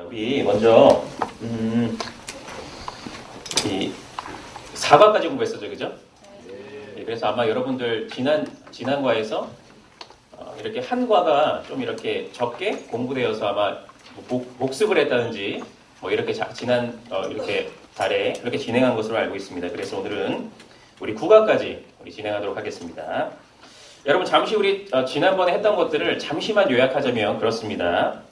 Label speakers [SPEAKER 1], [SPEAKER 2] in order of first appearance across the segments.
[SPEAKER 1] 우리 먼저 이 사과까지 공부했었죠, 그죠? 네, 그래서 아마 여러분들 지난 과에서 이렇게 한 과가 좀 이렇게 적게 공부되어서 아마 복습을 했다든지 뭐 이렇게 지난 이렇게 달에 그렇게 진행한 것으로 알고 있습니다. 그래서 오늘은 우리 9과까지 우리 진행하도록 하겠습니다. 여러분 잠시 우리 지난번에 했던 것들을 잠시만 요약하자면 그렇습니다.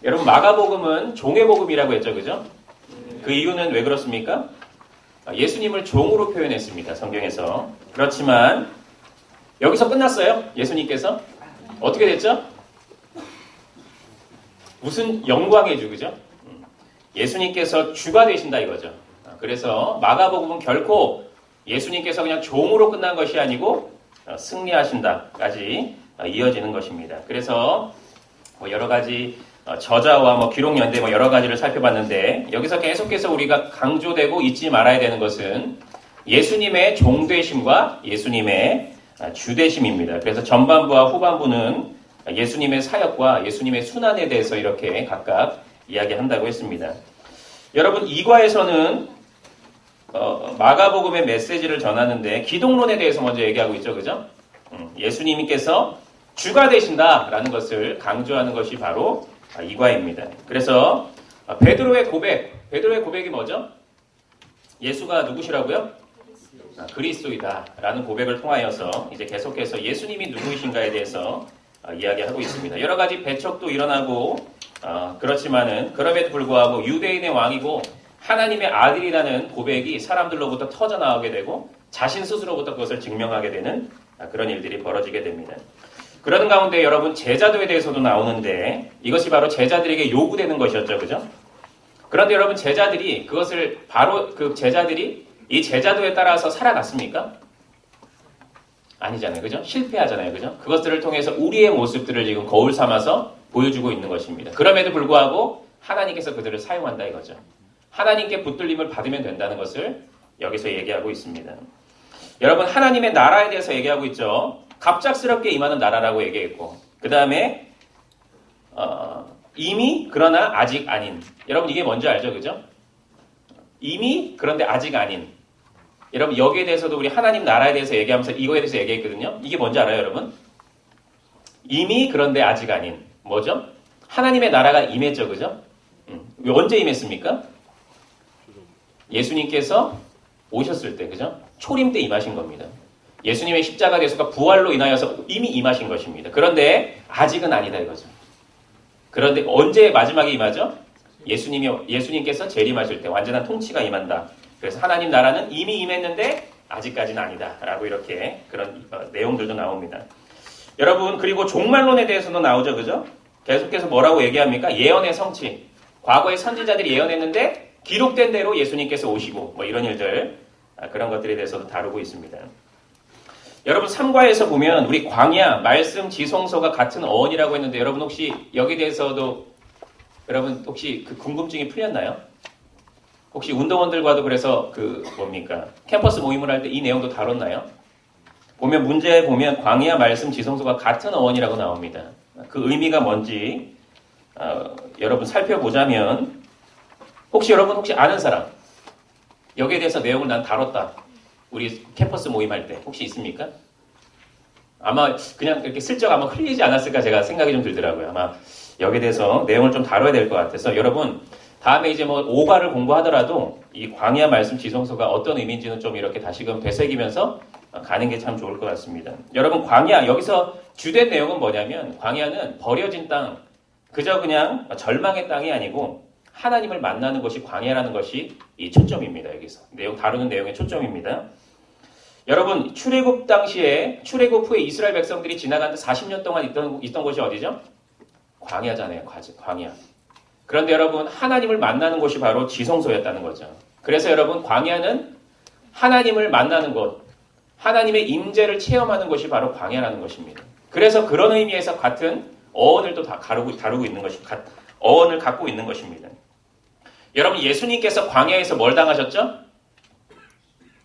[SPEAKER 1] 여러분 마가복음은 종의 복음이라고 했죠, 그죠? 그 이유는 왜 그렇습니까? 예수님을 종으로 표현했습니다, 성경에서. 그렇지만 여기서 끝났어요, 예수님께서. 어떻게 됐죠? 무슨 영광의 주, 그죠? 예수님께서 주가 되신다 이거죠. 그래서 마가복음은 결코 예수님께서 그냥 종으로 끝난 것이 아니고 승리하신다까지 이어지는 것입니다. 그래서 여러 가지 저자와 기록 연대 여러 가지를 살펴봤는데 여기서 계속해서 우리가 강조되고 잊지 말아야 되는 것은 예수님의 종되심과 예수님의 주되심입니다. 그래서 전반부와 후반부는 예수님의 사역과 예수님의 순환에 대해서 이렇게 각각 이야기한다고 했습니다. 여러분 2과에서는 마가복음의 메시지를 전하는데 기독론에 대해서 먼저 얘기하고 있죠, 그죠? 예수님께서 주가 되신다라는 것을 강조하는 것이 바로 2과입니다. 그래서 베드로의 고백이 뭐죠? 예수가 누구시라고요? 그리스도이다라는 고백을 통하여서 이제 계속해서 예수님이 누구이신가에 대해서 이야기하고 있습니다. 여러 가지 배척도 일어나고 그렇지만은 그럼에도 불구하고 유대인의 왕이고 하나님의 아들이라는 고백이 사람들로부터 터져나오게 되고 자신 스스로부터 그것을 증명하게 되는 그런 일들이 벌어지게 됩니다. 그러는 가운데 여러분 제자도에 대해서도 나오는데 이것이 바로 제자들에게 요구되는 것이었죠, 그죠? 그런데 여러분 제자들이 그것을 바로 제자들이 이 제자도에 따라서 살아갔습니까? 아니잖아요, 그죠? 실패하잖아요, 그죠? 그것들을 통해서 우리의 모습들을 지금 거울 삼아서 보여주고 있는 것입니다. 그럼에도 불구하고 하나님께서 그들을 사용한다 이거죠. 하나님께 붙들림을 받으면 된다는 것을 여기서 얘기하고 있습니다. 여러분 하나님의 나라에 대해서 얘기하고 있죠. 갑작스럽게 임하는 나라라고 얘기했고 그 다음에 이미 그러나 아직 아닌. 여러분 이게 뭔지 알죠, 그죠? 이미 그런데 아직 아닌. 여러분 여기에 대해서도 우리 하나님 나라에 대해서 얘기하면서 이거에 대해서 얘기했거든요. 이게 뭔지 알아요, 여러분? 이미 그런데 아직 아닌. 뭐죠? 하나님의 나라가 임했죠, 그죠? 언제 임했습니까? 예수님께서 오셨을 때, 그죠? 초림 때 임하신 겁니다. 예수님의 십자가 대수가 부활로 인하여서 이미 임하신 것입니다. 그런데 아직은 아니다 이거죠. 그런데 언제 마지막에 임하죠? 예수님께서 재림하실 때 완전한 통치가 임한다. 그래서 하나님 나라는 이미 임했는데 아직까지는 아니다. 라고 이렇게 그런 내용들도 나옵니다. 여러분 그리고 종말론에 대해서도 나오죠, 그죠? 계속해서 뭐라고 얘기합니까? 예언의 성취. 과거의 선지자들이 예언했는데 기록된 대로 예수님께서 오시고 이런 일들 그런 것들에 대해서도 다루고 있습니다. 여러분 3과에서 보면 우리 광야, 말씀, 지성소가 같은 어원이라고 했는데 여러분 혹시 여기에 대해서도 여러분 혹시 그 궁금증이 풀렸나요? 혹시 운동원들과도 그래서 캠퍼스 모임을 할 때 이 내용도 다뤘나요? 보면 문제에 보면 광야, 말씀, 지성소가 같은 어원이라고 나옵니다. 그 의미가 뭔지 여러분 살펴보자면 혹시 아는 사람 여기에 대해서 내용을 난 다뤘다. 우리 캠퍼스 모임할 때 혹시 있습니까? 아마 그냥 이렇게 슬쩍 아마 흘리지 않았을까 제가 생각이 좀 들더라고요. 아마 여기에 대해서 내용을 좀 다뤄야 될 것 같아서 여러분 다음에 이제 5과를 공부하더라도 이 광야 말씀 지성소가 어떤 의미인지는 좀 이렇게 다시금 되새기면서 가는 게 참 좋을 것 같습니다. 여러분 광야 여기서 주된 내용은 뭐냐면 광야는 버려진 땅 그저 그냥 절망의 땅이 아니고 하나님을 만나는 것이 광야라는 것이 이 초점입니다. 여기서 다루는 내용의 초점입니다. 여러분 출애굽 당시에 출애굽 후에 이스라엘 백성들이 지나가는데 40년 동안 있던 곳이 어디죠? 광야잖아요. 광야. 그런데 여러분 하나님을 만나는 곳이 바로 지성소였다는 거죠. 그래서 여러분 광야는 하나님을 만나는 곳, 하나님의 임재를 체험하는 곳이 바로 광야라는 것입니다. 그래서 그런 의미에서 같은 어원을 또 다루고 있는 것이 어원을 갖고 있는 것입니다. 여러분 예수님께서 광야에서 뭘 당하셨죠?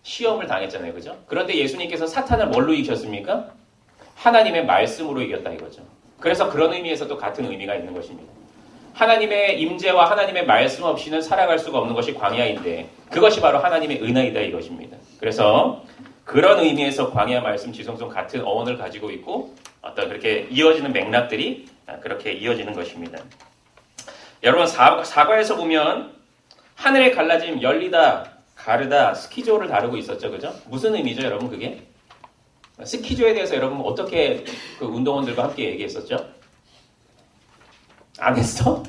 [SPEAKER 1] 시험을 당했잖아요, 그죠? 그런데 예수님께서 사탄을 뭘로 이기셨습니까? 하나님의 말씀으로 이겼다 이거죠. 그래서 그런 의미에서도 같은 의미가 있는 것입니다. 하나님의 임재와 하나님의 말씀 없이는 살아갈 수가 없는 것이 광야인데 그것이 바로 하나님의 은혜이다 이것입니다. 그래서 그런 의미에서 광야 말씀 지성송 같은 어원을 가지고 있고 어떤 그렇게 이어지는 맥락들이 그렇게 이어지는 것입니다. 여러분 사과에서 보면 하늘의 갈라짐, 열리다, 가르다, 스키조를 다루고 있었죠. 그죠? 무슨 의미죠 여러분 그게? 스키조에 대해서 여러분 어떻게 그 운동원들과 함께 얘기했었죠? 안 했어?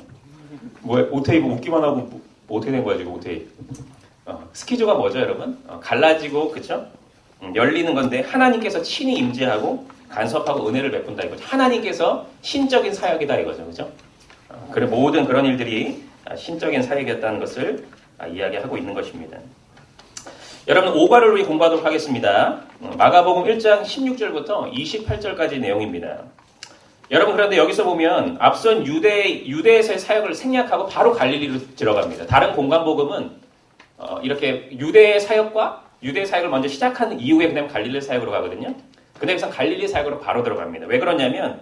[SPEAKER 1] 뭐 오테이브 웃기만 하고 뭐 어떻게 된 거야 지금 오테이브? 스키조가 뭐죠 여러분? 갈라지고 그쵸? 열리는 건데 하나님께서 친히 임재하고 간섭하고 은혜를 베푼다 이거죠. 하나님께서 신적인 사역이다 이거죠. 그죠? 그래 모든 그런 일들이 신적인 사역이었다는 것을 이야기하고 있는 것입니다. 여러분 오과를 우리 공부하도록 하겠습니다. 마가복음 1장 16절부터 28절까지 내용입니다. 여러분 그런데 여기서 보면 앞선 유대에서의 사역을 생략하고 바로 갈릴리로 들어갑니다. 다른 공간복음은 이렇게 유대의 사역과 유대 사역을 먼저 시작한 이후에 그다음 갈릴리 사역으로 가거든요. 근데 여기서 갈릴리 사역으로 바로 들어갑니다. 왜 그러냐면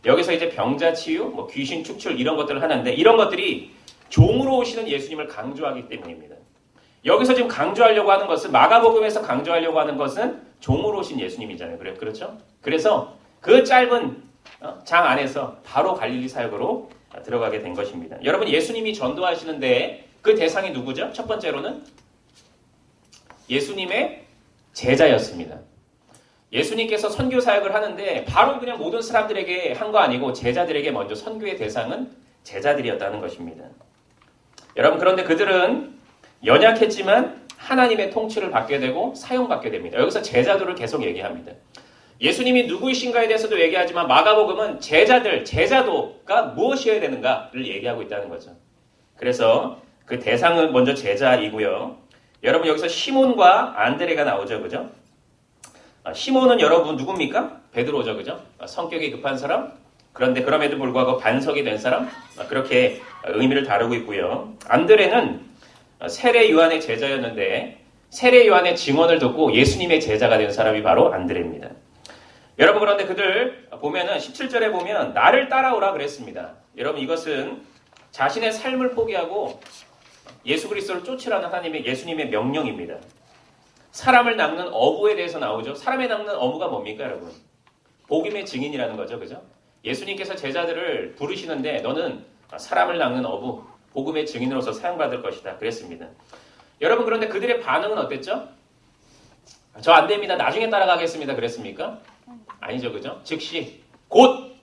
[SPEAKER 1] 여기서 이제 병자 치유, 뭐 귀신 축출 이런 것들을 하는데 이런 것들이 종으로 오시는 예수님을 강조하기 때문입니다. 여기서 지금 강조하려고 하는 것은 마가복음에서 강조하려고 하는 것은 종으로 오신 예수님이잖아요. 그렇죠? 그래서 그 짧은 장 안에서 바로 갈릴리 사역으로 들어가게 된 것입니다. 여러분 예수님이 전도하시는데 그 대상이 누구죠? 첫 번째로는 예수님의 제자였습니다. 예수님께서 선교 사역을 하는데 바로 그냥 모든 사람들에게 한 거 아니고 제자들에게 먼저 선교의 대상은 제자들이었다는 것입니다. 여러분 그런데 그들은 연약했지만 하나님의 통치를 받게 되고 사용받게 됩니다. 여기서 제자들을 계속 얘기합니다. 예수님이 누구이신가에 대해서도 얘기하지만 마가복음은 제자도가 무엇이어야 되는가를 얘기하고 있다는 거죠. 그래서 그 대상은 먼저 제자이고요. 여러분 여기서 시몬과 안드레가 나오죠. 그죠? 시몬은 여러분 누굽니까? 베드로죠. 그죠? 성격이 급한 사람, 그런데 그럼에도 불구하고 반석이 된 사람, 그렇게 의미를 다루고 있고요. 안드레는 세례 요한의 제자였는데 세례 요한의 증언을 듣고 예수님의 제자가 된 사람이 바로 안드레입니다. 여러분 그런데 그들 보면은 17절에 보면 나를 따라오라 그랬습니다. 여러분 이것은 자신의 삶을 포기하고 예수 그리스도를 쫓으라는 하나님의 예수님의 명령입니다. 사람을 낚는 어부에 대해서 나오죠. 사람을 낚는 어부가 뭡니까 여러분? 복음의 증인이라는 거죠. 그죠? 예수님께서 제자들을 부르시는데 너는 사람을 낚는 어부, 복음의 증인으로서 사용받을 것이다. 그랬습니다. 여러분 그런데 그들의 반응은 어땠죠? 저 안 됩니다. 나중에 따라가겠습니다. 그랬습니까? 아니죠. 그죠? 즉시 곧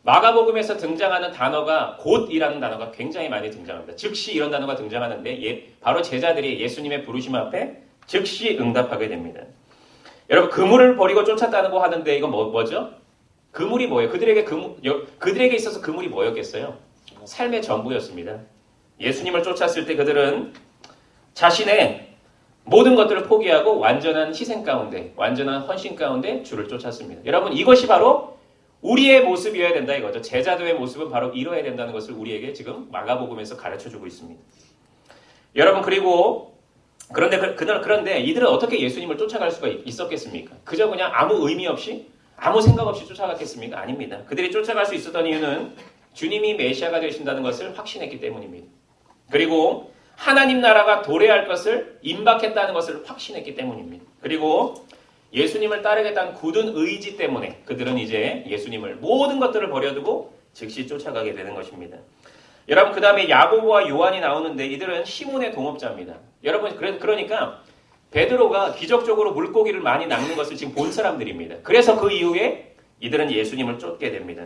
[SPEAKER 1] 마가복음에서 등장하는 단어가 곧이라는 단어가 굉장히 많이 등장합니다. 즉시 이런 단어가 등장하는데 바로 제자들이 예수님의 부르심 앞에 즉시 응답하게 됩니다. 여러분 그물을 버리고 쫓았다는 거 하는데 이건 뭐죠? 그물이 뭐예요? 그들에게 있어서 그물이 뭐였겠어요? 삶의 전부였습니다. 예수님을 쫓았을 때 그들은 자신의 모든 것들을 포기하고 완전한 희생 가운데, 완전한 헌신 가운데 주를 쫓았습니다. 여러분 이것이 바로 우리의 모습이어야 된다 이거죠. 제자도의 모습은 바로 이뤄야 된다는 것을 우리에게 지금 마가복음에서 가르쳐주고 있습니다. 여러분 그런데 이들은 어떻게 예수님을 쫓아갈 수가 있었겠습니까? 그저 그냥 아무 의미 없이 아무 생각 없이 쫓아갔겠습니까? 아닙니다. 그들이 쫓아갈 수 있었던 이유는 주님이 메시아가 되신다는 것을 확신했기 때문입니다. 그리고 하나님 나라가 도래할 것을 임박했다는 것을 확신했기 때문입니다. 그리고 예수님을 따르겠다는 굳은 의지 때문에 그들은 이제 예수님을 모든 것들을 버려두고 즉시 쫓아가게 되는 것입니다. 여러분 그 다음에 야고보와 요한이 나오는데 이들은 시몬의 동업자입니다. 여러분 그러니까 베드로가 기적적으로 물고기를 많이 낚는 것을 지금 본 사람들입니다. 그래서 그 이후에 이들은 예수님을 쫓게 됩니다.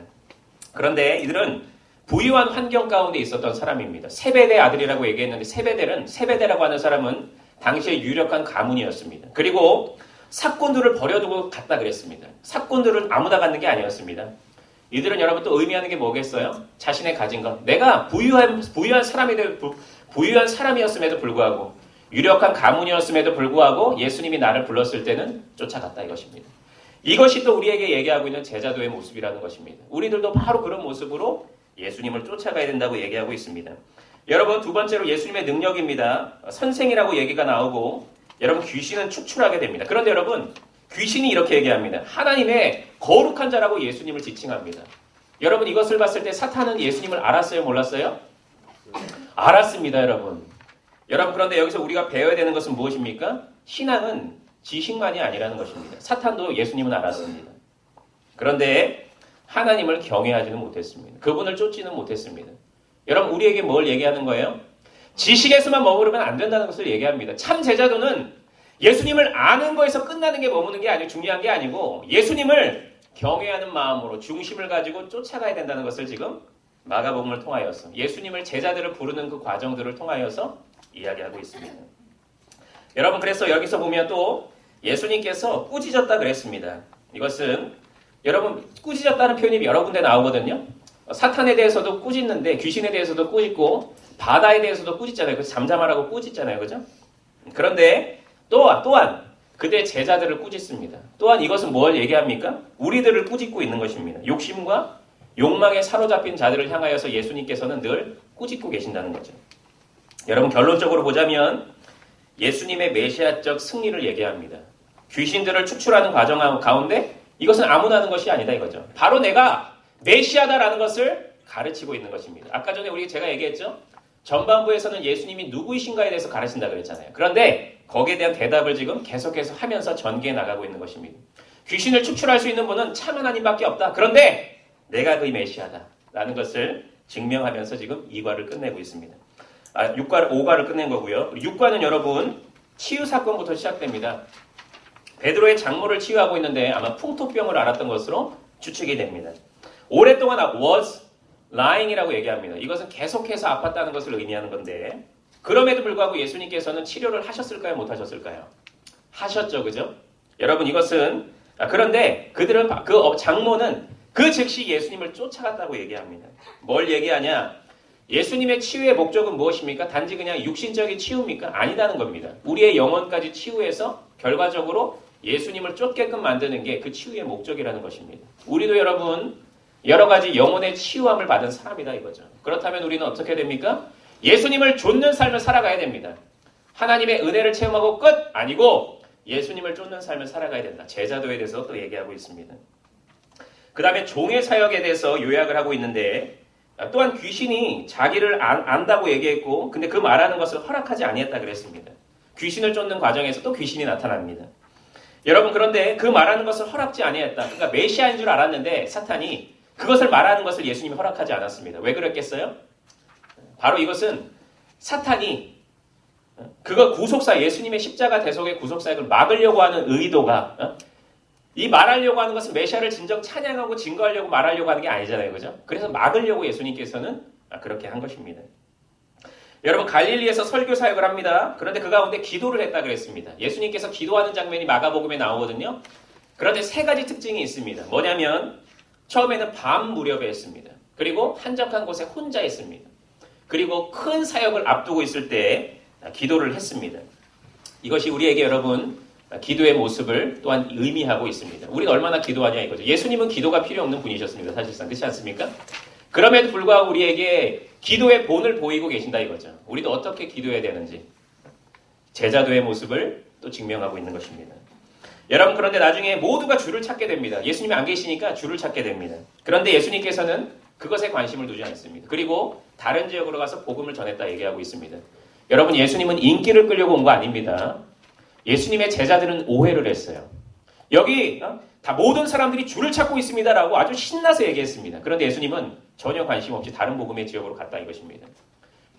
[SPEAKER 1] 그런데 이들은 부유한 환경 가운데 있었던 사람입니다. 세베대 아들이라고 얘기했는데 세베대라고 하는 사람은 당시에 유력한 가문이었습니다. 그리고 삭군들을 버려두고 갔다 그랬습니다. 삭군들은 아무나 갖는 게 아니었습니다. 이들은 여러분 또 의미하는 게 뭐겠어요? 자신의 가진 것. 내가 부유한 사람이었음에도 불구하고 유력한 가문이었음에도 불구하고 예수님이 나를 불렀을 때는 쫓아갔다 이것입니다. 이것이 또 우리에게 얘기하고 있는 제자도의 모습이라는 것입니다. 우리들도 바로 그런 모습으로 예수님을 쫓아가야 된다고 얘기하고 있습니다. 여러분 두 번째로 예수님의 능력입니다. 선생이라고 얘기가 나오고 여러분 귀신은 축출하게 됩니다. 그런데 여러분 귀신이 이렇게 얘기합니다. 하나님의 거룩한 자라고 예수님을 지칭합니다. 여러분 이것을 봤을 때 사탄은 예수님을 알았어요? 몰랐어요? 알았습니다, 여러분. 여러분 그런데 여기서 우리가 배워야 되는 것은 무엇입니까? 신앙은 지식만이 아니라는 것입니다. 사탄도 예수님은 알았습니다. 그런데 하나님을 경외하지는 못했습니다. 그분을 쫓지는 못했습니다. 여러분 우리에게 뭘 얘기하는 거예요? 지식에서만 머무르면 안 된다는 것을 얘기합니다. 참 제자도는 예수님을 아는 거에서 끝나는 게 머무는 게 아니고 중요한 게 아니고 예수님을 경외하는 마음으로 중심을 가지고 쫓아가야 된다는 것을 지금 마가복음을 통하여서 예수님을 제자들을 부르는 그 과정들을 통하여서 이야기하고 있습니다. 여러분 그래서 여기서 보면 또 예수님께서 꾸짖었다 그랬습니다. 이것은 여러분 꾸짖었다는 표현이 여러 군데 나오거든요. 사탄에 대해서도 꾸짖는데 귀신에 대해서도 꾸짖고 바다에 대해서도 꾸짖잖아요. 그래서 잠잠하라고 꾸짖잖아요. 그죠? 그런데 또한 그대 제자들을 꾸짖습니다. 또한 이것은 뭘 얘기합니까? 우리들을 꾸짖고 있는 것입니다. 욕심과 욕망에 사로잡힌 자들을 향하여서 예수님께서는 늘 꾸짖고 계신다는 거죠. 여러분 결론적으로 보자면 예수님의 메시아적 승리를 얘기합니다. 귀신들을 추출하는 과정 가운데 이것은 아무나 하는 것이 아니다 이거죠. 바로 내가 메시아다라는 것을 가르치고 있는 것입니다. 아까 전에 제가 얘기했죠. 전반부에서는 예수님이 누구이신가에 대해서 가르친다 그랬잖아요. 그런데 거기에 대한 대답을 지금 계속해서 하면서 전개해 나가고 있는 것입니다. 귀신을 추출할 수 있는 분은 참 하나님밖에 없다. 그런데 내가 그의 메시아다라는 것을 증명하면서 지금 2과를 끝내고 있습니다. 5과를 끝낸 거고요. 6과는 여러분 치유 사건부터 시작됩니다. 베드로의 장모를 치유하고 있는데 아마 풍토병을 앓았던 것으로 추측이 됩니다. 오랫동안 was lying이라고 얘기합니다. 이것은 계속해서 아팠다는 것을 의미하는 건데 그럼에도 불구하고 예수님께서는 치료를 하셨을까요? 못 하셨을까요? 하셨죠. 그죠? 여러분 이것은 그런데 그들은 그 장모는 그 즉시 예수님을 쫓아갔다고 얘기합니다. 뭘 얘기하냐? 예수님의 치유의 목적은 무엇입니까? 단지 그냥 육신적인 치유입니까? 아니다는 겁니다. 우리의 영혼까지 치유해서 결과적으로 예수님을 쫓게끔 만드는 게 그 치유의 목적이라는 것입니다. 우리도 여러분 여러 가지 영혼의 치유함을 받은 사람이다 이거죠. 그렇다면 우리는 어떻게 됩니까? 예수님을 좇는 삶을 살아가야 됩니다. 하나님의 은혜를 체험하고 끝 아니고 예수님을 쫓는 삶을 살아가야 된다. 제자도에 대해서 또 얘기하고 있습니다. 그 다음에 종의 사역에 대해서 요약을 하고 있는데 또한 귀신이 자기를 안다고 얘기했고 근데 그 말하는 것을 허락하지 아니했다 그랬습니다. 귀신을 쫓는 과정에서 또 귀신이 나타납니다. 여러분 그런데 그 말하는 것을 허락지 아니했다. 그러니까 메시아인 줄 알았는데 사탄이 그것을 말하는 것을 예수님이 허락하지 않았습니다. 왜 그랬겠어요? 바로 이것은 사탄이 그거 구속사 예수님의 십자가 대속의 구속사역을 막으려고 하는 의도가 이 말하려고 하는 것은 메시아를 진정 찬양하고 증거하려고 말하려고 하는 게 아니잖아요. 그죠? 그래서 막으려고 예수님께서는 그렇게 한 것입니다. 여러분 갈릴리에서 설교 사역을 합니다. 그런데 그 가운데 기도를 했다 그랬습니다. 예수님께서 기도하는 장면이 마가복음에 나오거든요. 그런데 세 가지 특징이 있습니다. 뭐냐면 처음에는 밤 무렵에 했습니다. 그리고 한적한 곳에 혼자 했습니다. 그리고 큰 사역을 앞두고 있을 때 기도를 했습니다. 이것이 우리에게 여러분 기도의 모습을 또한 의미하고 있습니다. 우리가 얼마나 기도하냐 이거죠. 예수님은 기도가 필요 없는 분이셨습니다. 사실상 그렇지 않습니까? 그럼에도 불구하고 우리에게 기도의 본을 보이고 계신다 이거죠. 우리도 어떻게 기도해야 되는지 제자도의 모습을 또 증명하고 있는 것입니다. 여러분 그런데 나중에 모두가 주를 찾게 됩니다. 예수님이 안 계시니까 주를 찾게 됩니다. 그런데 예수님께서는 그것에 관심을 두지 않습니다. 그리고 다른 지역으로 가서 복음을 전했다 얘기하고 있습니다. 여러분 예수님은 인기를 끌려고 온 거 아닙니다. 예수님의 제자들은 오해를 했어요. 여기 다 모든 사람들이 주를 찾고 있습니다라고 아주 신나서 얘기했습니다. 그런데 예수님은 전혀 관심 없이 다른 복음의 지역으로 갔다 이것입니다.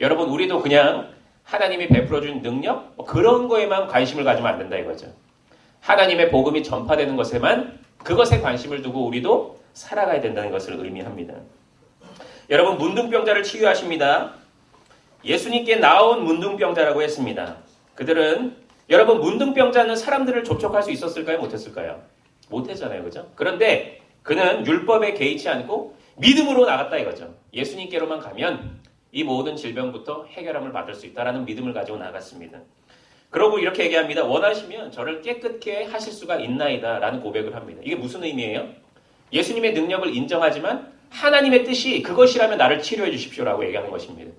[SPEAKER 1] 여러분 우리도 그냥 하나님이 베풀어준 능력 그런 거에만 관심을 가지면 안 된다 이거죠. 하나님의 복음이 전파되는 것에만 그것에 관심을 두고 우리도 살아가야 된다는 것을 의미합니다. 여러분 문둥병자를 치유하십니다. 예수님께 나온 문둥병자라고 했습니다. 그들은 여러분 문둥병자는 사람들을 접촉할 수 있었을까요? 못했을까요? 못했잖아요. 그죠? 그런데 그는 율법에 개의치 않고 믿음으로 나갔다 이거죠. 예수님께로만 가면 이 모든 질병부터 해결함을 받을 수 있다라는 믿음을 가지고 나갔습니다. 그러고 이렇게 얘기합니다. 원하시면 저를 깨끗게 하실 수가 있나이다 라는 고백을 합니다. 이게 무슨 의미예요? 예수님의 능력을 인정하지만 하나님의 뜻이 그것이라면 나를 치료해 주십시오라고 얘기하는 것입니다.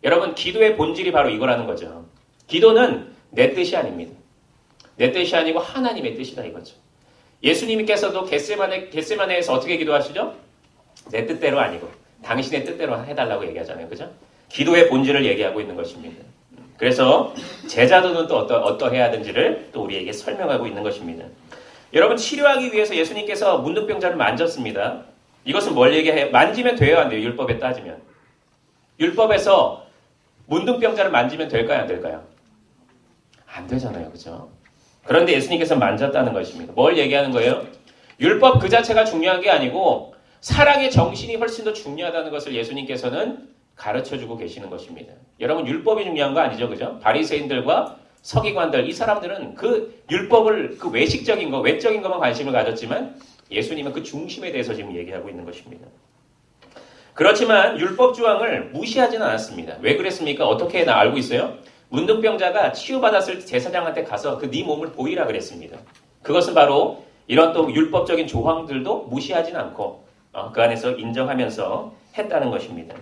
[SPEAKER 1] 여러분 기도의 본질이 바로 이거라는 거죠. 기도는 내 뜻이 아닙니다. 내 뜻이 아니고 하나님의 뜻이다 이거죠. 예수님께서도 겟세마네에서 어떻게 기도하시죠? 내 뜻대로 아니고 당신의 뜻대로 해달라고 얘기하잖아요. 그죠? 기도의 본질을 얘기하고 있는 것입니다. 그래서 제자도는 또 어떠해야 하는지를 또 우리에게 설명하고 있는 것입니다. 여러분, 치료하기 위해서 예수님께서 문둥병자를 만졌습니다. 이것은 뭘 얘기해요? 만지면 돼요, 안 돼요? 율법에 따지면. 율법에서 문둥병자를 만지면 될까요, 안 될까요? 안 되잖아요. 그죠? 그런데 예수님께서 만졌다는 것입니다. 뭘 얘기하는 거예요? 율법 그 자체가 중요한 게 아니고 사랑의 정신이 훨씬 더 중요하다는 것을 예수님께서는 가르쳐주고 계시는 것입니다. 여러분, 율법이 중요한 거 아니죠? 그죠? 바리새인들과 서기관들, 이 사람들은 그 율법을 그 외식적인 거, 외적인 것만 관심을 가졌지만 예수님은 그 중심에 대해서 지금 얘기하고 있는 것입니다. 그렇지만 율법 조항을 무시하지는 않았습니다. 왜 그랬습니까? 어떻게 알고 있어요? 문둥병자가 치유받았을 때 제사장한테 가서 그 네 몸을 보이라 그랬습니다. 그것은 바로 이런 또 율법적인 조항들도 무시하진 않고 그 안에서 인정하면서 했다는 것입니다.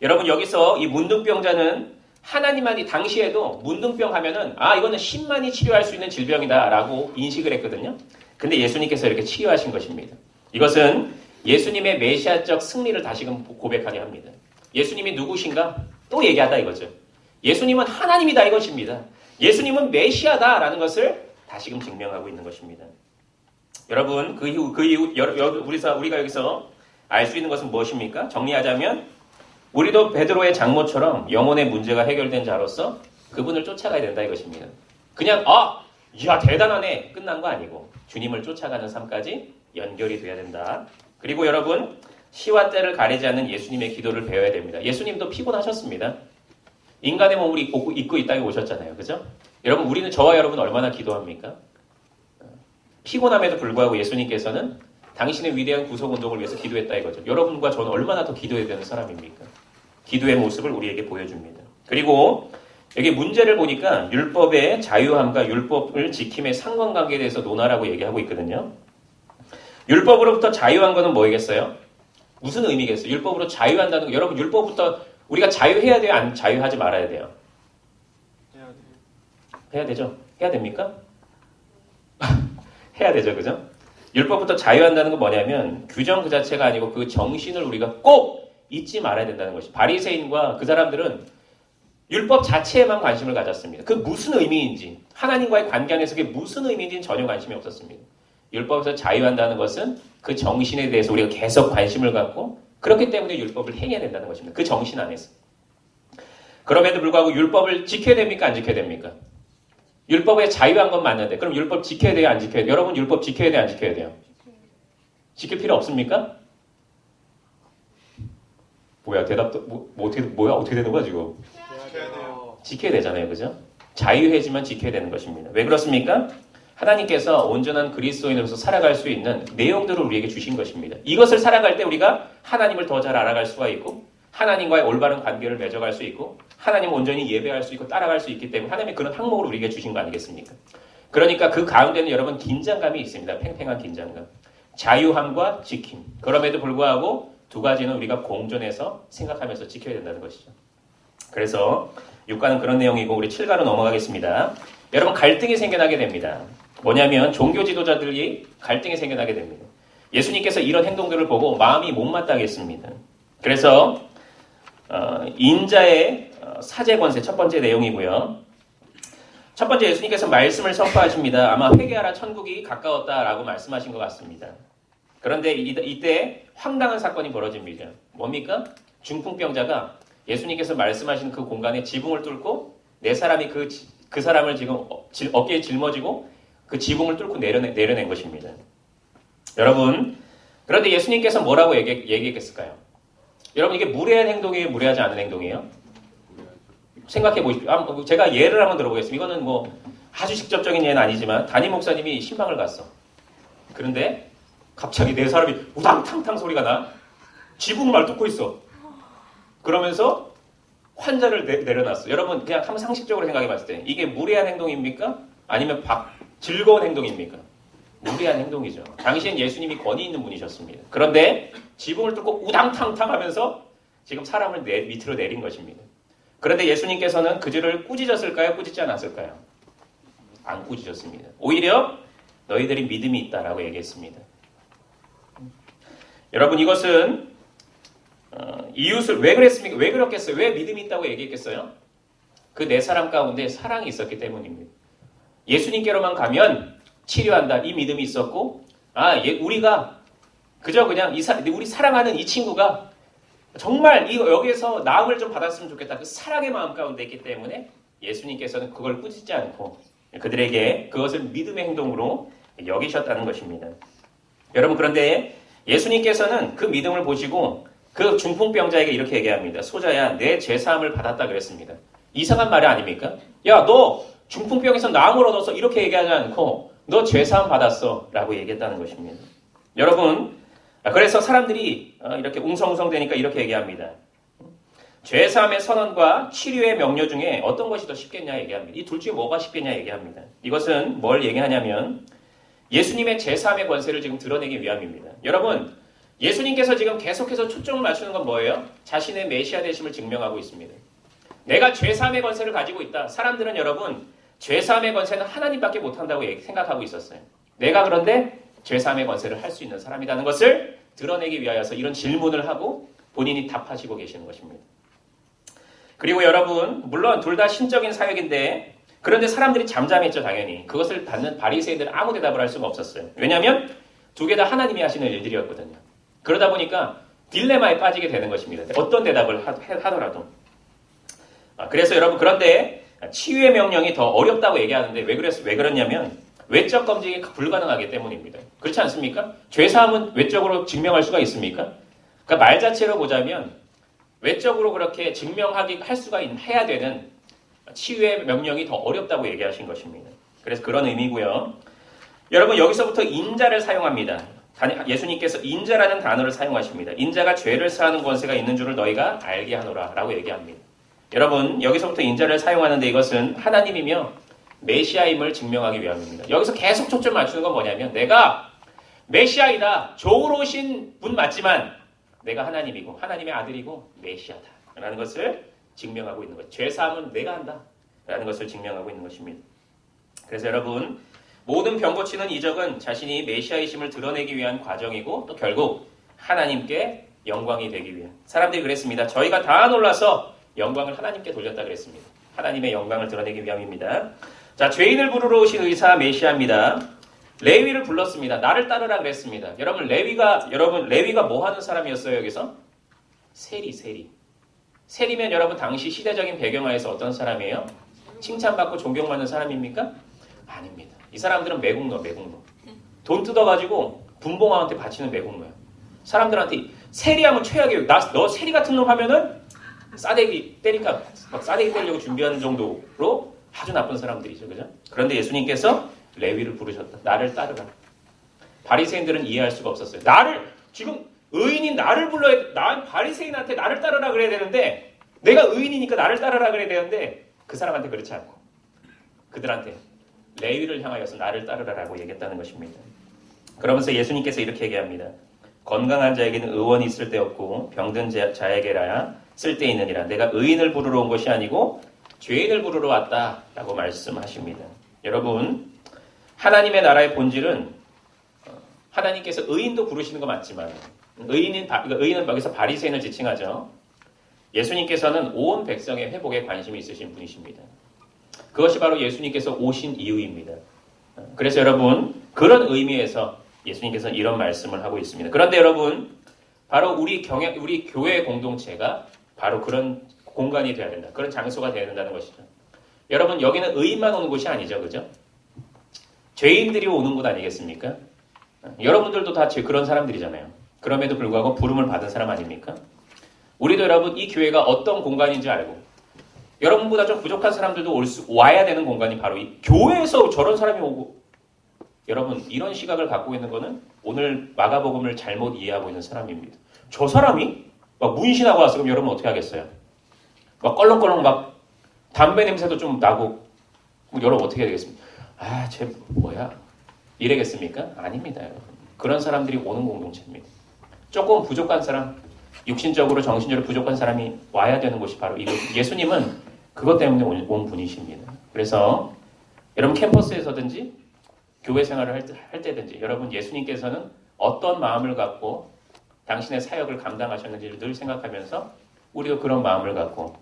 [SPEAKER 1] 여러분, 여기서 이 문둥병자는 하나님만이 당시에도 문둥병 하면은 이거는 신만이 치료할 수 있는 질병이다라고 인식을 했거든요. 근데 예수님께서 이렇게 치유하신 것입니다. 이것은 예수님의 메시아적 승리를 다시금 고백하게 합니다. 예수님이 누구신가? 또 얘기하다 이거죠. 예수님은 하나님이다 이것입니다. 예수님은 메시아다라는 것을 다시금 증명하고 있는 것입니다. 여러분, 그 이후 우리가 여기서 알 수 있는 것은 무엇입니까? 정리하자면 우리도 베드로의 장모처럼 영혼의 문제가 해결된 자로서 그분을 쫓아가야 된다 이것입니다. 그냥 야 대단하네 끝난 거 아니고 주님을 쫓아가는 삶까지 연결이 돼야 된다. 그리고 여러분, 시와 때를 가리지 않는 예수님의 기도를 배워야 됩니다. 예수님도 피곤하셨습니다. 인간의 몸을 입고 이 땅에 오셨잖아요. 그죠? 여러분, 우리는 저와 여러분 얼마나 기도합니까? 피곤함에도 불구하고 예수님께서는 당신의 위대한 구속운동을 위해서 기도했다 이거죠. 여러분과 저는 얼마나 더 기도해야 되는 사람입니까? 기도의 모습을 우리에게 보여줍니다. 그리고 여기 문제를 보니까 율법의 자유함과 율법을 지킴의 상관관계에 대해서 논하라고 얘기하고 있거든요. 율법으로부터 자유한 거는 뭐겠어요? 무슨 의미겠어요? 율법으로 자유한다는 거. 여러분, 율법부터 우리가 자유해야 돼요? 안 자유하지 말아야 돼요? 해야 되죠? 해야 됩니까? 해야 되죠. 그죠? 율법부터 자유한다는 건 뭐냐면 규정 그 자체가 아니고 그 정신을 우리가 꼭 잊지 말아야 된다는 것이. 바리새인과 그 사람들은 율법 자체에만 관심을 가졌습니다. 그 무슨 의미인지, 하나님과의 관계 안에서 그게 무슨 의미인지는 전혀 관심이 없었습니다. 율법에서 자유한다는 것은 그 정신에 대해서 우리가 계속 관심을 갖고 그렇기 때문에 율법을 행해야 된다는 것입니다. 그 정신 안에서. 그럼에도 불구하고 율법을 지켜야 됩니까? 안 지켜야 됩니까? 율법에 자유한 건 맞는데 그럼 율법 지켜야 돼요? 안 지켜야 돼요? 여러분, 율법 지켜야 돼요? 안 지켜야 돼요? 지킬 필요 없습니까? 뭐야, 대답도 어떻게 되는 거야 지금? 지켜야 되잖아요. 그죠? 자유해지만 지켜야 되는 것입니다. 왜 그렇습니까? 하나님께서 온전한 그리스도인으로서 살아갈 수 있는 내용들을 우리에게 주신 것입니다. 이것을 살아갈 때 우리가 하나님을 더 잘 알아갈 수가 있고 하나님과의 올바른 관계를 맺어갈 수 있고 하나님을 온전히 예배할 수 있고 따라갈 수 있기 때문에 하나님의 그런 항목을 우리에게 주신 거 아니겠습니까? 그러니까 그 가운데는 여러분 긴장감이 있습니다. 팽팽한 긴장감. 자유함과 지킴. 그럼에도 불구하고 두 가지는 우리가 공존해서 생각하면서 지켜야 된다는 것이죠. 그래서 6가는 그런 내용이고 우리 7가로 넘어가겠습니다. 여러분, 갈등이 생겨나게 됩니다. 뭐냐면 종교 지도자들이 갈등이 생겨나게 됩니다. 예수님께서 이런 행동들을 보고 마음이 못마땅했습니다. 그래서 인자의 사제 권세 첫 번째 내용이고요. 첫 번째, 예수님께서 말씀을 선포하십니다. 아마 회개하라 천국이 가까웠다라고 말씀하신 것 같습니다. 그런데 이때 황당한 사건이 벌어집니다. 뭡니까? 중풍병자가 예수님께서 말씀하신 그 공간에 지붕을 뚫고 네 사람이 그 사람을 지금 어깨에 짊어지고 그 지붕을 뚫고 내려낸 것입니다. 여러분, 그런데 예수님께서 뭐라고 얘기했을까요? 여러분, 이게 무례한 행동이에요? 무례하지 않은 행동이에요? 생각해 보십시오. 제가 예를 한번 들어보겠습니다. 이거는 뭐 아주 직접적인 예는 아니지만 담임 목사님이 신방을 갔어. 그런데 갑자기 네 사람이 우당탕탕 소리가 나. 지붕을 뚫고 있어. 그러면서 환자를 내려놨어. 여러분, 그냥 한번 상식적으로 생각해 봤을 때 이게 무례한 행동입니까? 아니면 즐거운 행동입니까? 무례한 행동이죠. 당시엔 예수님이 권위 있는 분이셨습니다. 그런데 지붕을 뚫고 우당탕탕 하면서 지금 사람을 밑으로 내린 것입니다. 그런데 예수님께서는 그들을 꾸짖었을까요? 꾸짖지 않았을까요? 안 꾸짖었습니다. 오히려 너희들이 믿음이 있다라고 얘기했습니다. 여러분 이것은 이웃을 왜 그랬습니까? 왜 그렇겠어요? 왜 믿음이 있다고 얘기했겠어요? 그 네 사람 가운데 사랑이 있었기 때문입니다. 예수님께로만 가면 치료한다. 이 믿음이 있었고, 우리가 그저 그냥 우리 사랑하는 이 친구가 정말 여기에서 나음을 좀 받았으면 좋겠다. 그 사랑의 마음 가운데 있기 때문에 예수님께서는 그걸 꾸짖지 않고 그들에게 그것을 믿음의 행동으로 여기셨다는 것입니다. 여러분 그런데 예수님께서는 그 믿음을 보시고 그 중풍병자에게 이렇게 얘기합니다. 소자야, 내 죄사함을 받았다 그랬습니다. 이상한 말이 아닙니까? 야, 너 중풍병에서 나음을 얻어서 이렇게 얘기하지 않고 너 죄사함 받았어 라고 얘기했다는 것입니다. 여러분, 그래서 사람들이 이렇게 웅성웅성 되니까 이렇게 얘기합니다. 죄사함의 선언과 치료의 명료 중에 어떤 것이 더 쉽겠냐 얘기합니다. 이 둘 중에 뭐가 쉽겠냐 얘기합니다. 이것은 뭘 얘기하냐면 예수님의 죄사함의 권세를 지금 드러내기 위함입니다. 여러분, 예수님께서 지금 계속해서 초점을 맞추는 건 뭐예요? 자신의 메시아 되심을 증명하고 있습니다. 내가 죄사함의 권세를 가지고 있다. 사람들은 여러분, 죄사함의 권세는 하나님밖에 못한다고 생각하고 있었어요. 내가 그런데 죄사함의 권세를 할 수 있는 사람이라는 것을 드러내기 위하여서 이런 질문을 하고 본인이 답하시고 계시는 것입니다. 그리고 여러분, 물론 둘 다 신적인 사역인데 그런데 사람들이 잠잠했죠, 당연히. 그것을 받는 바리새인들은 아무 대답을 할 수가 없었어요. 왜냐하면 두 개 다 하나님이 하시는 일들이었거든요. 그러다 보니까 딜레마에 빠지게 되는 것입니다. 어떤 대답을 하더라도. 그래서 여러분, 그런데 치유의 명령이 더 어렵다고 얘기하는데 왜 그러냐면 외적 검증이 불가능하기 때문입니다. 그렇지 않습니까? 죄사함은 외적으로 증명할 수가 있습니까? 그러니까 말 자체로 보자면 외적으로 그렇게 해야 되는 치유의 명령이 더 어렵다고 얘기하신 것입니다. 그래서 그런 의미고요. 여러분 여기서부터 인자를 사용합니다. 예수님께서 인자라는 단어를 사용하십니다. 인자가 죄를 사하는 권세가 있는 줄을 너희가 알게 하노라 라고 얘기합니다. 여러분 여기서부터 인자를 사용하는데 이것은 하나님이며 메시아임을 증명하기 위함입니다. 여기서 계속 초점 맞추는 건 뭐냐면 내가 메시아이다. 종으로 오신 분 맞지만 내가 하나님이고 하나님의 아들이고 메시아다 라는 것을 증명하고 있는 것. 죄사함은 내가 한다 라는 것을 증명하고 있는 것입니다. 그래서 여러분 모든 병 고치는 이적은 자신이 메시아이심을 드러내기 위한 과정이고 또 결국 하나님께 영광이 되기 위한. 사람들이 그랬습니다. 저희가 다 놀라서 영광을 하나님께 돌렸다 그랬습니다. 하나님의 영광을 드러내기 위함입니다. 자, 죄인을 부르러 오신 의사 메시아입니다. 레위를 불렀습니다. 나를 따르라 그랬습니다. 여러분 레위가 뭐 하는 사람이었어요, 여기서? 세리면 여러분 당시 시대적인 배경하에서 어떤 사람이에요? 칭찬받고 존경받는 사람입니까? 아닙니다. 이 사람들은 매국노. 돈 뜯어가지고 분봉왕한테 바치는 매국노야. 사람들한테 세리하면 최악이에요. 너 세리 같은 놈 하면은 싸대기 때리니까 막 싸대기 때리려고 준비하는 정도로 아주 나쁜 사람들이죠. 그죠? 그런데 예수님께서 레위를 부르셨다. 나를 따르라. 바리새인들은 이해할 수가 없었어요. 지금 의인인 나를 불러야 바리새인한테 나를 따르라 그래야 되는데 내가 의인이니까 나를 따르라 그래야 되는데 그 사람한테 그렇지 않고 그들한테 레위를 향하여서 나를 따르라라고 얘기했다는 것입니다. 그러면서 예수님께서 이렇게 얘기합니다. 건강한 자에게는 의원이 있을 데 없고 병든 자에게라야 쓸데 있느니라. 내가 의인을 부르러 온 것이 아니고 죄인을 부르러 왔다라고 말씀하십니다. 여러분 하나님의 나라의 본질은 하나님께서 의인도 부르시는 거 맞지만 의인은 여기서 바리새인을 지칭하죠. 예수님께서는 온 백성의 회복에 관심이 있으신 분이십니다. 그것이 바로 예수님께서 오신 이유입니다. 그래서 여러분 그런 의미에서 예수님께서는 이런 말씀을 하고 있습니다. 그런데 여러분 바로 우리 교회 공동체가 바로 그런 공간이 되어야 된다. 그런 장소가 되어야 된다는 것이죠. 여러분 여기는 의인만 오는 곳이 아니죠. 그죠? 죄인들이 오는 곳 아니겠습니까? 여러분들도 다 그런 사람들이잖아요. 그럼에도 불구하고 부름을 받은 사람 아닙니까? 우리도 여러분 이 교회가 어떤 공간인지 알고 여러분보다 좀 부족한 사람들도 와야 되는 공간이 바로 이 교회에서 저런 사람이 오고 여러분 이런 시각을 갖고 있는 거는 오늘 마가복음을 잘못 이해하고 있는 사람입니다. 저 사람이 막 문신하고 와서 그럼 여러분 어떻게 하겠어요? 막 껄렁껄렁 막 담배 냄새도 좀 나고 여러분 어떻게 해야 되겠습니까? 쟤 뭐야? 이래겠습니까? 아닙니다. 여러분. 그런 사람들이 오는 공동체입니다. 조금 부족한 사람, 육신적으로 정신적으로 부족한 사람이 와야 되는 곳이 바로 예수님은 그것 때문에 온 분이십니다. 그래서 여러분 캠퍼스에서든지 교회 생활을 할 때든지 여러분 예수님께서는 어떤 마음을 갖고 당신의 사역을 감당하셨는지를 늘 생각하면서 우리도 그런 마음을 갖고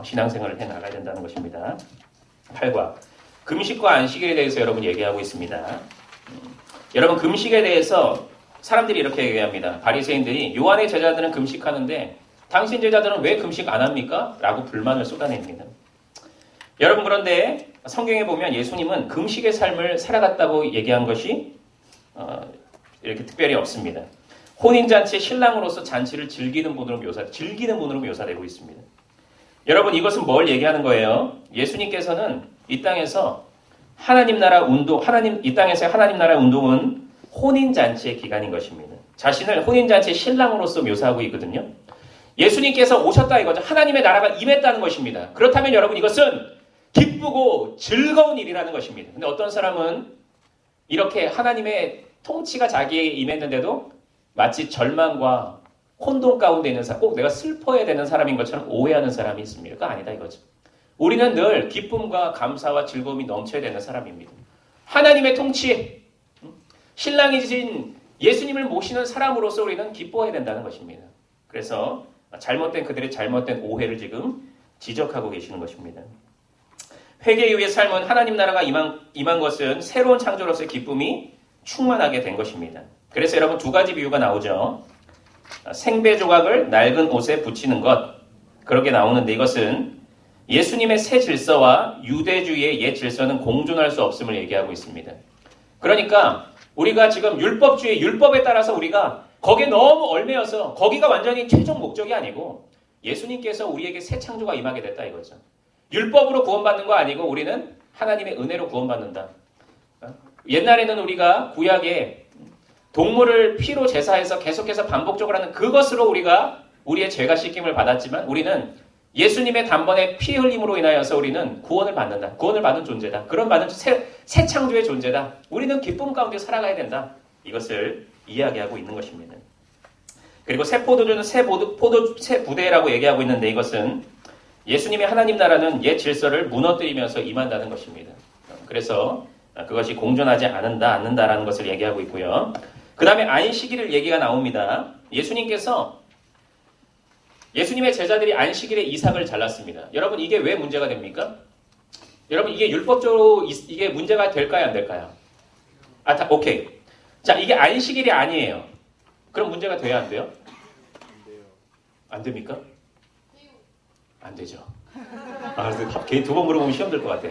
[SPEAKER 1] 신앙생활을 해나가야 된다는 것입니다. 8과 금식과 안식일에 대해서 여러분 얘기하고 있습니다. 여러분 금식에 대해서 사람들이 이렇게 얘기합니다. 바리새인들이 요한의 제자들은 금식하는데 당신 제자들은 왜 금식 안 합니까? 라고 불만을 쏟아냅니다. 여러분 그런데 성경에 보면 예수님은 금식의 삶을 살아갔다고 얘기한 것이 이렇게 특별히 없습니다. 혼인잔치 신랑으로서 잔치를 즐기는 분으로 묘사되고 있습니다. 여러분 이것은 뭘 얘기하는 거예요? 예수님께서는 이 땅에서 하나님 나라 운동은 혼인잔치의 기간인 것입니다. 자신을 혼인잔치의 신랑으로서 묘사하고 있거든요. 예수님께서 오셨다 이거죠. 하나님의 나라가 임했다는 것입니다. 그렇다면 여러분 이것은 기쁘고 즐거운 일이라는 것입니다. 근데 어떤 사람은 이렇게 하나님의 통치가 자기에게 임했는데도 마치 절망과 혼돈 가운데 있는 사람, 꼭 내가 슬퍼해야 되는 사람인 것처럼 오해하는 사람이 있습니다. 그거 아니다 이거죠. 우리는 늘 기쁨과 감사와 즐거움이 넘쳐야 되는 사람입니다. 하나님의 통치, 신랑이신 예수님을 모시는 사람으로서 우리는 기뻐해야 된다는 것입니다. 그래서 그들의 잘못된 오해를 지금 지적하고 계시는 것입니다. 회개 이후의 삶은 하나님 나라가 임한 것은 새로운 창조로서의 기쁨이 충만하게 된 것입니다. 그래서 여러분 두 가지 비유가 나오죠. 생배 조각을 낡은 옷에 붙이는 것, 그렇게 나오는데 이것은 예수님의 새 질서와 유대주의의 옛 질서는 공존할 수 없음을 얘기하고 있습니다. 그러니까 우리가 지금 율법에 따라서 우리가 거기에 너무 얽매여서 거기가 완전히 최종 목적이 아니고 예수님께서 우리에게 새 창조가 임하게 됐다 이거죠. 율법으로 구원받는 거 아니고 우리는 하나님의 은혜로 구원받는다. 옛날에는 우리가 구약에 동물을 피로 제사해서 계속해서 반복적으로 하는 그것으로 우리가 우리의 죄가 씻김을 받았지만 우리는 예수님의 단번에 피 흘림으로 인하여서 우리는 구원을 받는다. 구원을 받는 존재다. 그런 받은 새 창조의 존재다. 우리는 기쁨 가운데 살아가야 된다. 이것을 이야기하고 있는 것입니다. 그리고 새 포도주는 새 부대라고 얘기하고 있는데 이것은 예수님의 하나님 나라는 옛 질서를 무너뜨리면서 임한다는 것입니다. 그래서 그것이 공존하지 않는다라는 것을 얘기하고 있고요. 그 다음에 안식일을 얘기가 나옵니다. 예수님의 제자들이 안식일에 이삭을 잘랐습니다. 여러분 이게 왜 문제가 됩니까? 여러분 이게 율법적으로 이게 문제가 될까요 안 될까요? 오케이. 자 이게 안식일이 아니에요. 그럼 문제가 돼야 안 돼요? 안 됩니까? 안 되죠. 괜히 두 번 물어보면 시험 들 것 같아.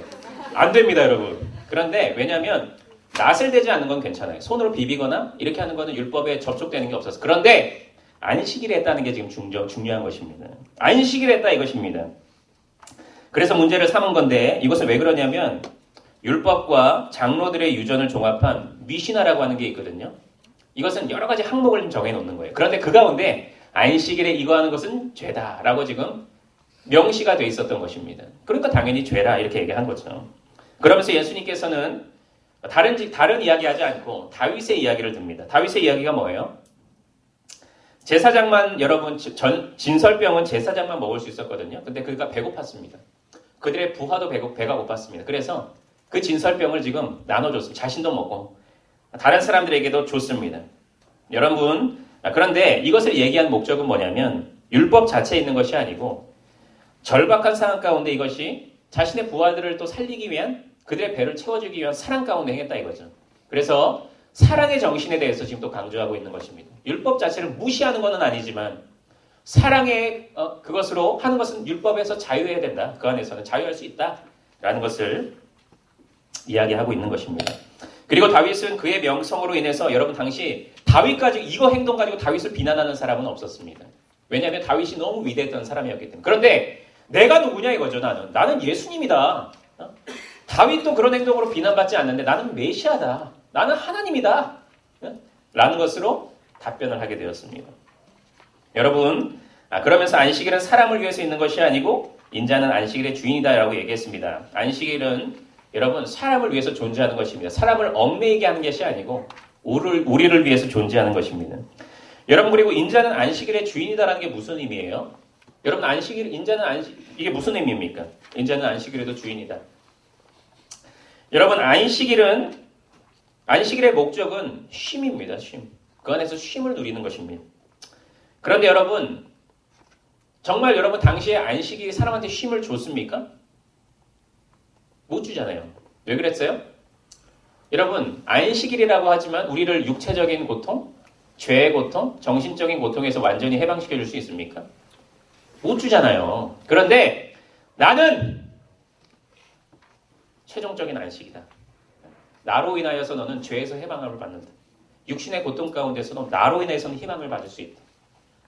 [SPEAKER 1] 안 됩니다 여러분. 그런데 왜냐하면 낫을 대지 않는 건 괜찮아요. 손으로 비비거나 이렇게 하는 거는 율법에 접촉되는 게 없어서. 그런데 안식일에 했다는 게 지금 중요한 것입니다. 안식일에 했다 이것입니다. 그래서 문제를 삼은 건데 이것은 왜 그러냐면 율법과 장로들의 유전을 종합한 미시나라고 하는 게 있거든요. 이것은 여러 가지 항목을 좀 정해놓는 거예요. 그런데 그 가운데 안식일에 이거 하는 것은 죄다라고 지금 명시가 돼 있었던 것입니다. 그러니까 당연히 죄라 이렇게 얘기한 거죠. 그러면서 예수님께서는 다른 이야기하지 않고 다윗의 이야기를 듭니다. 다윗의 이야기가 뭐예요? 제사장만 여러분 진설병은 제사장만 먹을 수 있었거든요. 근데 그가 배고팠습니다. 그들의 부하도 배가 고팠습니다. 그래서 그 진설병을 지금 나눠줬습니다. 자신도 먹고 다른 사람들에게도 줬습니다. 여러분 그런데 이것을 얘기한 목적은 뭐냐면 율법 자체에 있는 것이 아니고 절박한 상황 가운데 이것이 자신의 부하들을 또 살리기 위한 그들의 배를 채워주기 위한 사랑 가운데 행했다 이거죠. 그래서 사랑의 정신에 대해서 지금 또 강조하고 있는 것입니다. 율법 자체를 무시하는 것은 아니지만 사랑의 그것으로 하는 것은 율법에서 자유해야 된다. 그 안에서는 자유할 수 있다라는 것을 이야기하고 있는 것입니다. 그리고 다윗은 그의 명성으로 인해서 여러분 당시 다윗까지 이거 행동 가지고 다윗을 비난하는 사람은 없었습니다. 왜냐하면 다윗이 너무 위대했던 사람이었기 때문에. 그런데 내가 누구냐 이거죠. 나는 예수님이다. 다윗도 그런 행동으로 비난받지 않는데 나는 메시아다. 나는 하나님이다. 라는 것으로 답변을 하게 되었습니다. 여러분 그러면서 안식일은 사람을 위해서 있는 것이 아니고 인자는 안식일의 주인이다 라고 얘기했습니다. 안식일은 여러분 사람을 위해서 존재하는 것입니다. 사람을 얽매이게 하는 것이 아니고 우리를 위해서 존재하는 것입니다. 여러분 그리고 인자는 안식일의 주인이다라는 게 무슨 의미예요? 여러분 이게 무슨 의미입니까? 인자는 안식일에도 주인이다. 여러분 안식일의 목적은 쉼입니다. 쉼. 그 안에서 쉼을 누리는 것입니다. 그런데 여러분, 정말 여러분 당시에 안식일이 사람한테 쉼을 줬습니까? 못 주잖아요. 왜 그랬어요? 여러분, 안식일이라고 하지만 우리를 육체적인 고통, 죄의 고통, 정신적인 고통에서 완전히 해방시켜 줄 수 있습니까? 못 주잖아요. 그런데 나는 최종적인 안식이다. 나로 인하여서 너는 죄에서 해방을 받는다. 육신의 고통 가운데서도 나로 인해서는 희망을 받을 수 있다.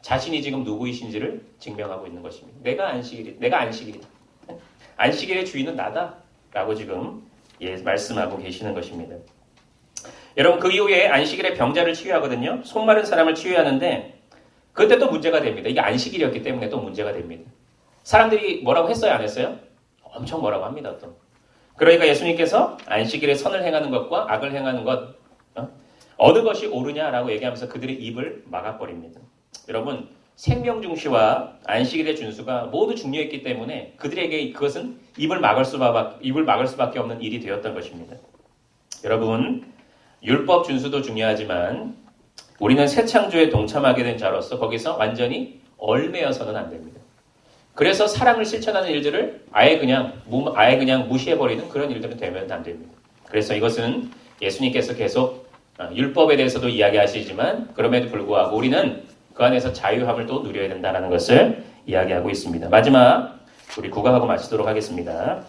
[SPEAKER 1] 자신이 지금 누구이신지를 증명하고 있는 것입니다. 내가 안식일이다. 안식일의 주인은 나다. 라고 지금 말씀하고 계시는 것입니다. 여러분, 그 이후에 안식일에 병자를 치유하거든요. 손 마른 사람을 치유하는데 그때 또 문제가 됩니다. 이게 안식일이었기 때문에 또 문제가 됩니다. 사람들이 뭐라고 했어요? 안 했어요? 엄청 뭐라고 합니다. 또. 그러니까 예수님께서 안식일에 선을 행하는 것과 악을 행하는 것 어느 것이 옳으냐라고 얘기하면서 그들의 입을 막아버립니다. 여러분, 생명 중시와 안식일의 준수가 모두 중요했기 때문에 그들에게 그것은 입을 막을 수밖에 없는 일이 되었던 것입니다. 여러분, 율법 준수도 중요하지만 우리는 새 창조에 동참하게 된 자로서 거기서 완전히 얽매여서는 안 됩니다. 그래서 사랑을 실천하는 일들을 아예 그냥 무시해버리는 그런 일들은 되면 안 됩니다. 그래서 이것은 예수님께서 계속 율법에 대해서도 이야기하시지만 그럼에도 불구하고 우리는 그 안에서 자유함을 또 누려야 된다는 것을 이야기하고 있습니다. 마지막 우리 국악하고 마치도록 하겠습니다.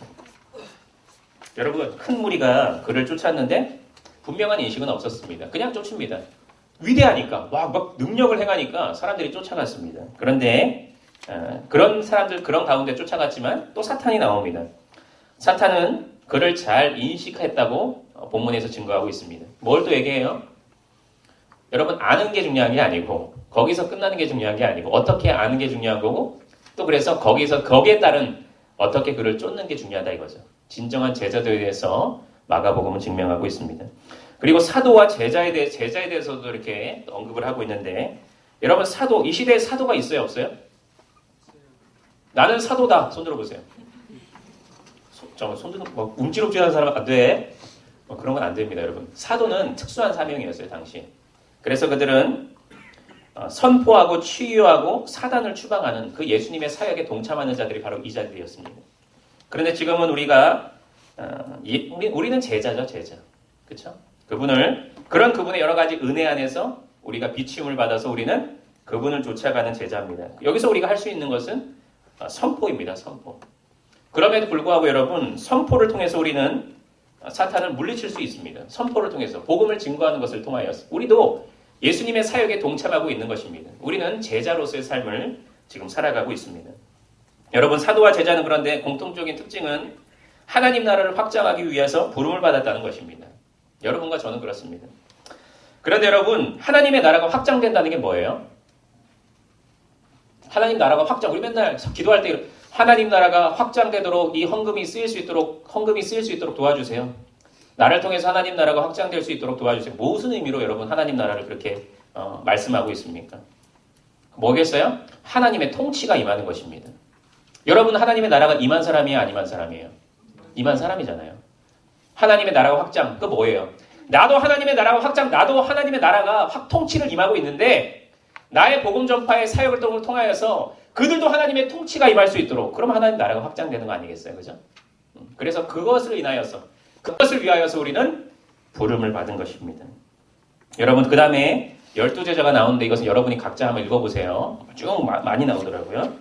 [SPEAKER 1] 여러분, 큰 무리가 그를 쫓았는데 분명한 인식은 없었습니다. 그냥 쫓습니다. 위대하니까 막 능력을 행하니까 사람들이 쫓아갔습니다. 그런데 그런 사람들 그런 가운데 쫓아갔지만 또 사탄이 나옵니다. 사탄은 그를 잘 인식했다고 본문에서 증거하고 있습니다. 뭘 또 얘기해요? 여러분, 아는 게 중요한 게 아니고 거기서 끝나는 게 중요한 게 아니고 어떻게 아는 게 중요한 거고 또 그래서 거기에 따른 어떻게 그를 쫓는 게 중요하다 이거죠. 진정한 제자들에 대해서 마가복음은 증명하고 있습니다. 그리고 사도와 제자에 대해서도 이렇게 언급을 하고 있는데 여러분, 이 시대에 사도가 있어요, 없어요? 나는 사도다. 손 들어보세요. 손 드는 움찔움찔하는 사람 안 돼. 그런 건 안 됩니다, 여러분. 사도는 특수한 사명이었어요, 당시. 그래서 그들은 선포하고 치유하고 사단을 추방하는 그 예수님의 사역에 동참하는 자들이 바로 이 자들이었습니다. 그런데 지금은 우리는 제자죠, 제자. 그렇죠? 그분의 여러 가지 은혜 안에서 우리가 비춤을 받아서 우리는 그분을 쫓아가는 제자입니다. 여기서 우리가 할 수 있는 것은 선포입니다, 선포. 그럼에도 불구하고 여러분, 선포를 통해서 우리는 사탄을 물리칠 수 있습니다. 선포를 통해서 복음을 증거하는 것을 통하여서 우리도 예수님의 사역에 동참하고 있는 것입니다. 우리는 제자로서의 삶을 지금 살아가고 있습니다. 여러분, 사도와 제자는 그런데 공통적인 특징은 하나님 나라를 확장하기 위해서 부름을 받았다는 것입니다. 여러분과 저는 그렇습니다. 그런데 여러분, 하나님의 나라가 확장된다는 게 뭐예요? 하나님 나라가 우리 맨날 기도할 때 하나님 나라가 확장되도록 이 헌금이 쓰일 수 있도록 도와주세요. 나를 통해서 하나님 나라가 확장될 수 있도록 도와주세요. 무슨 의미로 여러분 하나님 나라를 그렇게 말씀하고 있습니까? 뭐겠어요? 하나님의 통치가 임하는 것입니다. 여러분, 하나님의 나라가 임한 사람이에요? 안 임한 사람이에요? 임한 사람이잖아요. 하나님의 나라가 확장, 그거 뭐예요? 나도 하나님의 나라가 통치를 임하고 있는데 나의 복음 전파의 사역을 통하여서 그들도 하나님의 통치가 임할 수 있도록 그럼 하나님 나라가 확장되는 거 아니겠어요? 그죠? 그래서 그것을 위하여서 우리는 부름을 받은 것입니다. 여러분, 그 다음에 12제자가 나오는데 이것은 여러분이 각자 한번 읽어보세요. 쭉 많이 나오더라고요.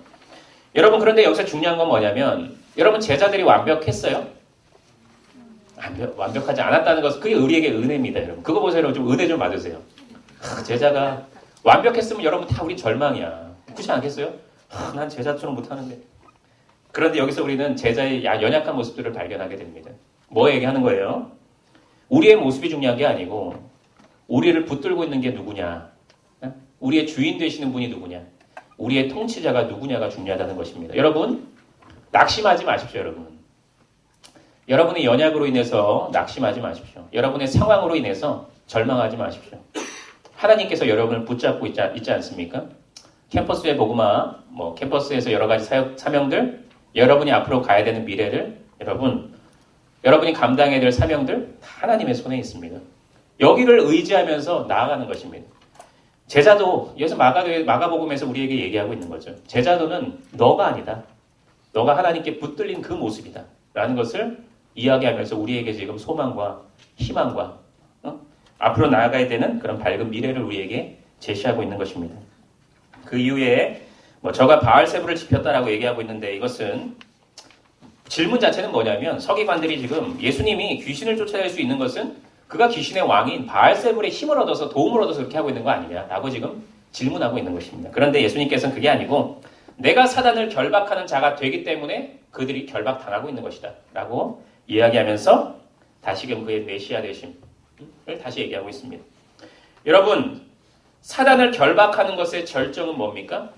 [SPEAKER 1] 여러분, 그런데 여기서 중요한 건 뭐냐면 여러분, 제자들이 완벽했어요? 완벽하지 않았다는 것은 그게 우리에게 은혜입니다. 여러분, 그거 보세요. 좀 은혜 좀 받으세요. 제자가 완벽했으면 여러분 다 우리 절망이야. 그렇지 않겠어요? 난 제자처럼 못하는데. 그런데 여기서 우리는 제자의 연약한 모습들을 발견하게 됩니다. 뭐 얘기하는 거예요? 우리의 모습이 중요한 게 아니고 우리를 붙들고 있는 게 누구냐, 우리의 주인 되시는 분이 누구냐, 우리의 통치자가 누구냐가 중요하다는 것입니다. 여러분, 낙심하지 마십시오. 여러분의 연약으로 인해서 낙심하지 마십시오. 여러분의 상황으로 인해서 절망하지 마십시오. 하나님께서 여러분을 붙잡고 있지 않습니까? 캠퍼스의 복음화, 캠퍼스에서 여러 가지 사명들, 여러분이 앞으로 가야 되는 미래를 여러분이 감당해야 될 사명들 다 하나님의 손에 있습니다. 여기를 의지하면서 나아가는 것입니다. 제자도 여기서 마가복음에서 우리에게 얘기하고 있는 거죠. 제자도는 너가 아니다. 너가 하나님께 붙들린 그 모습이다. 라는 것을 이야기하면서 우리에게 지금 소망과 희망과 앞으로 나아가야 되는 그런 밝은 미래를 우리에게 제시하고 있는 것입니다. 그 이후에 저가 바알세불을 지폈다라고 얘기하고 있는데 이것은 질문 자체는 뭐냐면 서기관들이 지금 예수님이 귀신을 쫓아낼 수 있는 것은 그가 귀신의 왕인 바알세불의 힘을 얻어서 도움을 얻어서 그렇게 하고 있는 거 아니냐라고 지금 질문하고 있는 것입니다. 그런데 예수님께서는 그게 아니고 내가 사단을 결박하는 자가 되기 때문에 그들이 결박당하고 있는 것이다 라고 이야기하면서 다시금 그의 메시아 되심을 다시 얘기하고 있습니다. 여러분, 사단을 결박하는 것의 절정은 뭡니까?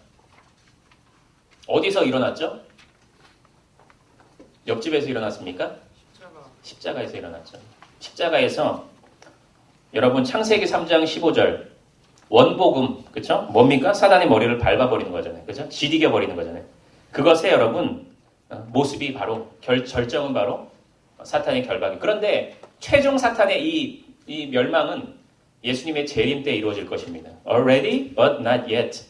[SPEAKER 1] 어디서 일어났죠? 옆집에서 일어났습니까? 십자가에서 일어났죠. 십자가에서 여러분 창세기 3장 15절 원복음 그렇죠? 뭡니까? 사단의 머리를 밟아버리는 거잖아요. 그렇죠? 지디겨버리는 거잖아요. 그것의 여러분 모습이 바로 절정은 바로 사탄의 결박이. 그런데 최종 사탄의 이 멸망은 예수님의 재림 때 이루어질 것입니다. Already but not yet.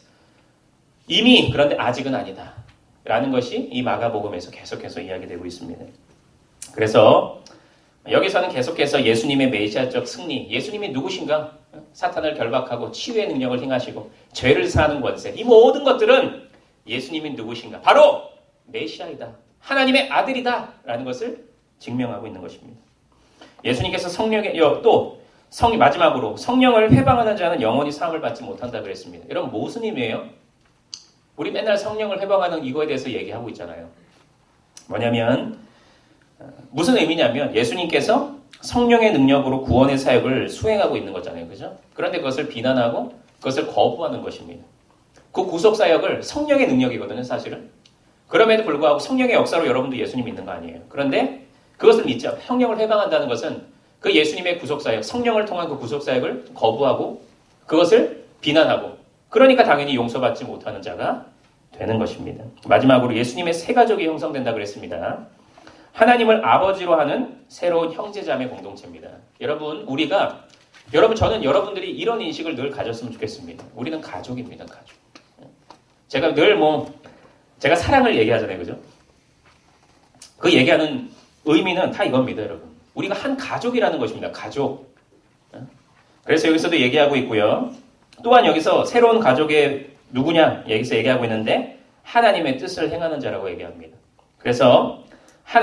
[SPEAKER 1] 이미 그런데 아직은 아니다. 라는 것이 이 마가복음에서 계속해서 이야기되고 있습니다. 그래서 여기서는 계속해서 예수님의 메시아적 승리, 예수님이 누구신가? 사탄을 결박하고 치유의 능력을 행하시고 죄를 사하는 권세, 이 모든 것들은 예수님이 누구신가? 바로 메시아이다. 하나님의 아들이다. 라는 것을 증명하고 있는 것입니다. 예수님께서 마지막으로 성령을 회방하는 자는 영원히 사함을 받지 못한다 그랬습니다. 여러분 무슨 의미예요? 우리 맨날 성령을 회방하는 이거에 대해서 얘기하고 있잖아요. 뭐냐면 무슨 의미냐면 예수님께서 성령의 능력으로 구원의 사역을 수행하고 있는 거잖아요. 그죠? 그런데 그것을 비난하고 그것을 거부하는 것입니다. 그 구속 사역을 성령의 능력이거든요, 사실은. 그럼에도 불구하고 성령의 역사로 여러분도 예수님 믿는 거 아니에요. 그런데 그것을 믿죠. 성령을 회방한다는 것은 그 예수님의 구속 사역, 성령을 통한 그 구속 사역을 거부하고 그것을 비난하고 그러니까 당연히 용서받지 못하는 자가 되는 것입니다. 마지막으로 예수님의 세 가족이 형성된다 그랬습니다. 하나님을 아버지로 하는 새로운 형제자매 공동체입니다. 여러분, 저는 여러분들이 이런 인식을 늘 가졌으면 좋겠습니다. 우리는 가족입니다, 가족. 제가 사랑을 얘기하잖아요, 그죠? 그 얘기하는 의미는 다 이겁니다, 여러분. 우리가 한 가족이라는 것입니다, 가족. 그래서 여기서도 얘기하고 있고요. 또한 여기서 새로운 가족의 누구냐, 여기서 얘기하고 있는데, 하나님의 뜻을 행하는 자라고 얘기합니다. 그래서,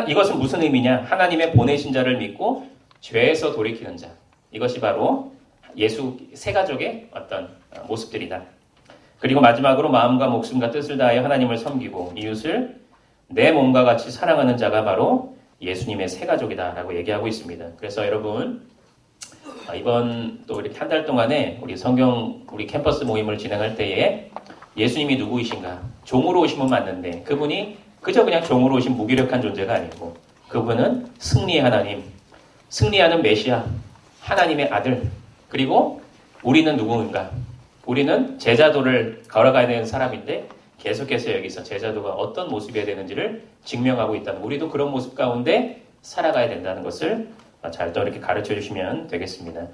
[SPEAKER 1] 이것은 무슨 의미냐? 하나님의 보내신 자를 믿고 죄에서 돌이키는 자. 이것이 바로 예수 세 가족의 어떤 모습들이다. 그리고 마지막으로 마음과 목숨과 뜻을 다하여 하나님을 섬기고 이웃을 내 몸과 같이 사랑하는 자가 바로 예수님의 세 가족이다라고 얘기하고 있습니다. 그래서 여러분 이번 또 이렇게 한 달 동안에 우리 캠퍼스 모임을 진행할 때에 예수님이 누구이신가? 종으로 오신 분 맞는데 그분이 그저 그냥 종으로 오신 무기력한 존재가 아니고 그분은 승리의 하나님, 승리하는 메시아, 하나님의 아들. 그리고 우리는 누구인가? 우리는 제자도를 걸어가야 되는 사람인데 계속해서 여기서 제자도가 어떤 모습이어야 되는지를 증명하고 있다는, 우리도 그런 모습 가운데 살아가야 된다는 것을 잘 또 이렇게 가르쳐 주시면 되겠습니다.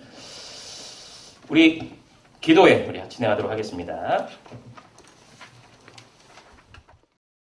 [SPEAKER 1] 우리 기도회 진행하도록 하겠습니다.